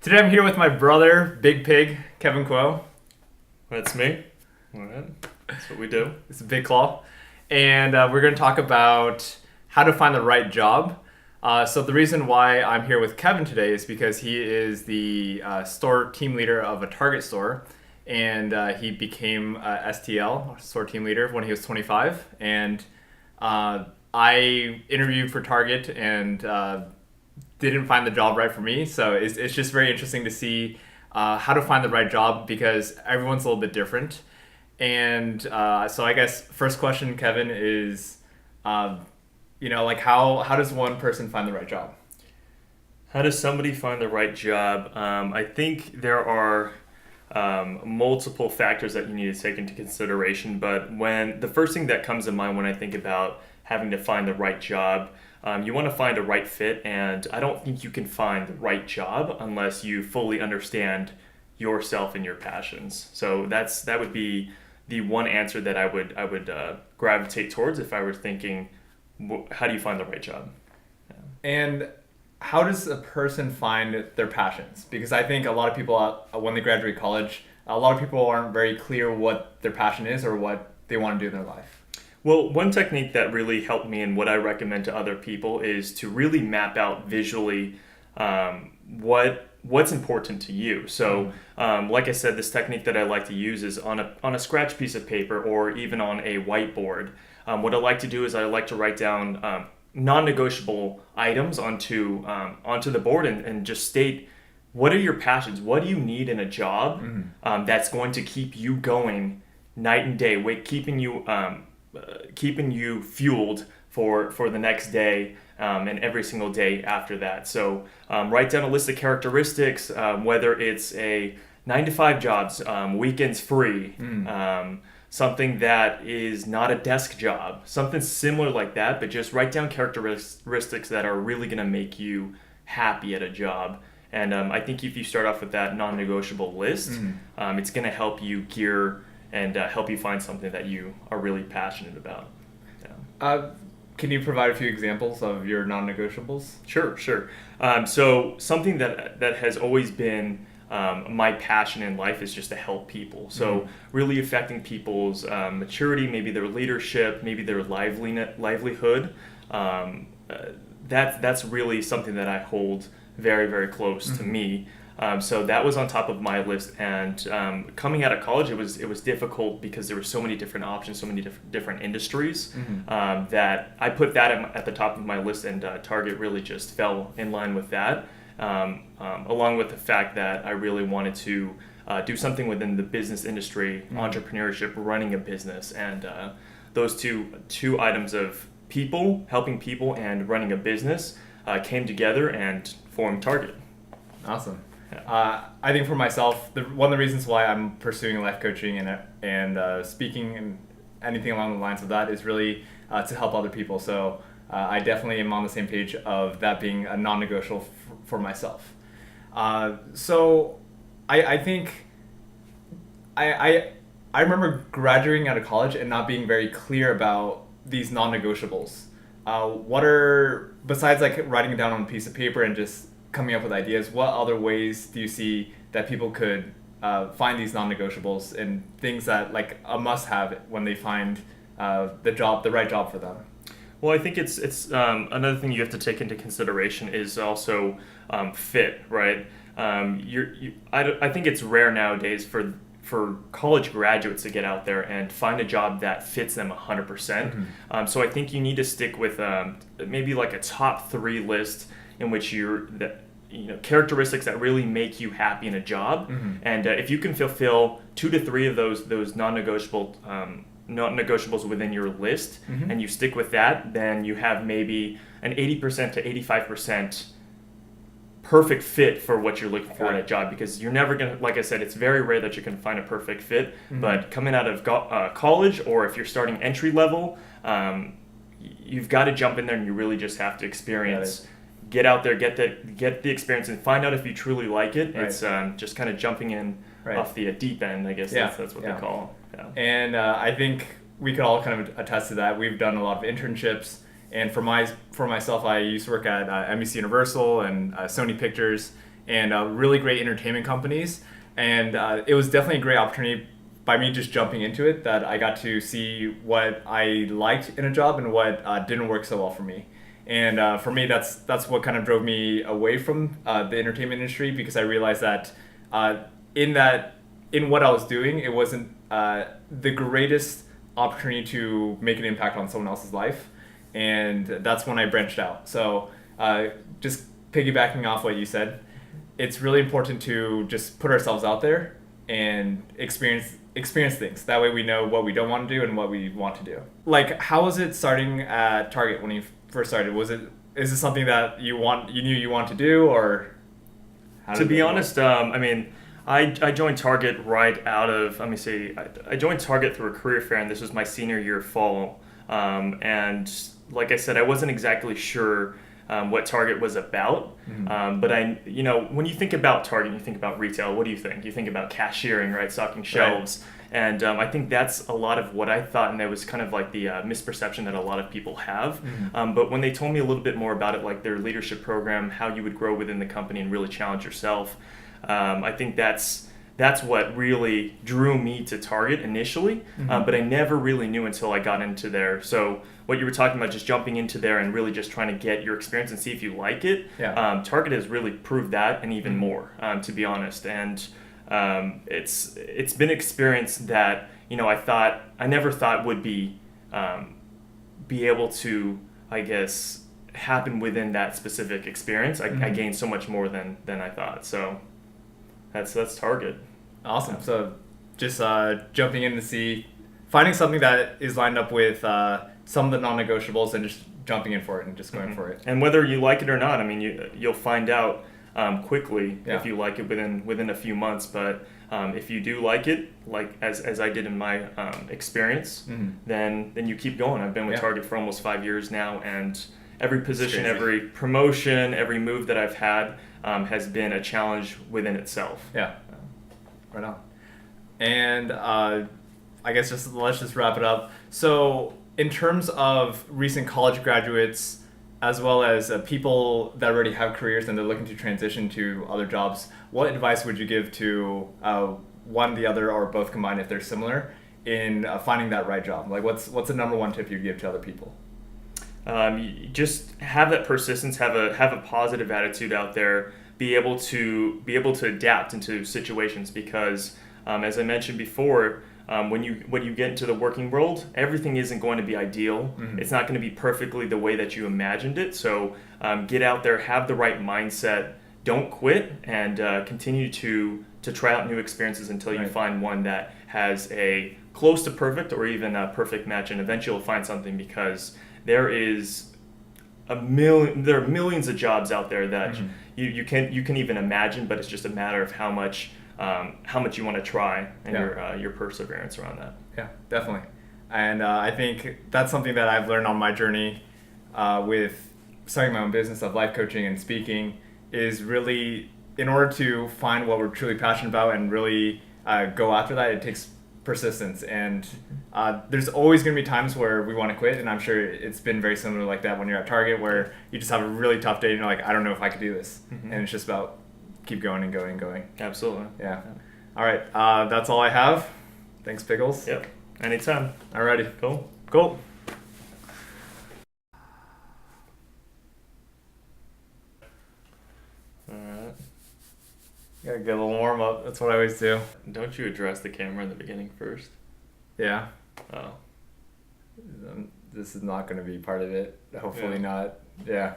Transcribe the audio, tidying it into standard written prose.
Today I'm here with my brother, Big Pig, Kevin Kuo. That's me. All right. That's what we do. It's a big claw. And we're going to talk about how to find the right job. So the reason why I'm here with Kevin today is because he is the store team leader of a Target store. And he became STL, store team leader, when he was 25. And I interviewed for Target and didn't find the job right for me. So it's just very interesting to see how to find the right job because everyone's a little bit different. And so I guess first question, Kevin, is, how does one person find the right job? How does somebody find the right job? I think there are multiple factors that you need to take into consideration. But when the first thing that comes to mind when I think about having to find the right job, you want to find a right fit, and I don't think you can find the right job unless you fully understand yourself and your passions. So that would be the one answer that I would gravitate towards if I were thinking, how do you find the right job? Yeah. And how does a person find their passions? Because I think a lot of people, when they graduate college, a lot of people aren't very clear what their passion is or what they want to do in their life. Well, one technique that really helped me and what I recommend to other people is to really map out visually what's important to you. So, like I said, this technique that I like to use is on a scratch piece of paper or even on a whiteboard. What I like to do is I like to write down non-negotiable items onto the board and just state, what are your passions? What do you need in a job that's going to keep you going night and day, keeping you fueled for the next day and every single day after that. So write down a list of characteristics, whether it's a 9-to-5 jobs, weekends free, something that is not a desk job, something similar like that, but just write down characteristics that are really going to make you happy at a job. And I think if you start off with that non-negotiable list, it's going to help you gear and help you find something that you are really passionate about. Yeah. Can you provide a few examples of your non-negotiables? Sure. So something that has always been my passion in life is just to help people. So really affecting people's maturity, maybe their leadership, maybe their livelihood. That's really something that I hold very, very close to me. So that was on top of my list, and coming out of college, it was difficult because there were so many different options, so many different industries that I put that at the top of my list, and Target really just fell in line with that, along with the fact that I really wanted to do something within the business industry, entrepreneurship, running a business, and those two items of helping people, and running a business came together and formed Target. Awesome. I think for myself, one of the reasons why I'm pursuing life coaching and speaking and anything along the lines of that is really to help other people. So I definitely am on the same page of that being a non-negotiable for myself. So I think I remember graduating out of college and not being very clear about these non-negotiables. What are, besides like writing it down on a piece of paper and just coming up with ideas, what other ways do you see that people could find these non-negotiables and things that like a must-have when they find the right job for them? Well, I think it's another thing you have to take into consideration is also fit, right? I think it's rare nowadays for college graduates to get out there and find a job that fits them 100%. So I think you need to stick with maybe like a top 3 list in which characteristics that really make you happy in a job, and if you can fulfill 2 to 3 of those non-negotiables within your list, and you stick with that, then you have maybe an 80% to 85% perfect fit for what you're looking for in a job, because you're never gonna, like I said, it's very rare that you can find a perfect fit. But coming out of college, or if you're starting entry level, you've got to jump in there and you really just have to experience. Get out there, get the experience, and find out if you truly like it. Right. It's just kind of jumping in off the deep end, I guess. That's what they call it. Yeah. And I think we could all kind of attest to that. We've done a lot of internships, and for myself, I used to work at NBC Universal and Sony Pictures, and really great entertainment companies. And it was definitely a great opportunity by me just jumping into it, that I got to see what I liked in a job and what didn't work so well for me. And for me, that's what kind of drove me away from the entertainment industry, because I realized that in what I was doing, it wasn't the greatest opportunity to make an impact on someone else's life, and that's when I branched out. So just piggybacking off what you said, it's really important to just put ourselves out there and experience things. That way we know what we don't want to do and what we want to do. Like, how was it starting at Target when you first started? Is it something that you knew you want to do, or how did To be it honest, I mean, I joined Target right out of, let me see, I joined Target through a career fair, and this was my senior year fall. And like I said, I wasn't exactly sure what Target was about. But when you think about Target, you think about retail, what do you think? You think about cashiering, right? Stocking shelves. Right. And I think that's a lot of what I thought, and that was kind of like the misperception that a lot of people have. But when they told me a little bit more about it, like their leadership program, how you would grow within the company and really challenge yourself, I think that's what really drew me to Target initially. But I never really knew until I got into there. So what you were talking about, just jumping into there and really just trying to get your experience and see if you like it. Yeah. Target has really proved that, and even more, to be honest. And it's been an experience that I never thought would be able to, I guess, happen within that specific experience. I gained so much more than I thought. So that's Target. Awesome. Yeah. So just jumping in to see, finding something that is lined up with some of the non-negotiables, and just jumping in for it and just going for it. And whether you like it or not, I mean, you'll find out quickly if you like it within a few months. But if you do like it, like as I did in my experience, then you keep going. I've been with Target for almost 5 years now, and every position, every promotion, every move that I've had has been a challenge within itself. Yeah, right on. And I guess let's just wrap it up. So in terms of recent college graduates, as well as people that already have careers and they're looking to transition to other jobs, what advice would you give to one, the other, or both combined if they're similar, in finding that right job? Like, what's the number one tip you give to other people? You just have that persistence, have a positive attitude out there, be able to adapt into situations, because as I mentioned before, when you get into the working world, everything isn't going to be ideal. It's not going to be perfectly the way that you imagined it. So get out there, have the right mindset, don't quit, and continue to try out new experiences until you find one that has a close to perfect or even a perfect match, and eventually you'll find something, because there are millions of jobs out there that you can even imagine, but it's just a matter of how much you want to try, and your perseverance around that. Yeah, definitely. And I think that's something that I've learned on my journey with starting my own business of life coaching and speaking, is really, in order to find what we're truly passionate about and really go after that, it takes persistence. And there's always going to be times where we want to quit, and I'm sure it's been very similar like that when you're at Target, where you just have a really tough day and you're like, I don't know if I could do this. And it's just about keep going and going and going. Absolutely. Yeah. All right. That's all I have. Thanks, Pickles. Yep. Anytime. Alrighty. Cool. Cool. Alright. Gotta get a little warm up. That's what I always do. Don't you address the camera in the beginning first? Yeah. Oh. This is not going to be part of it. Hopefully not. Yeah.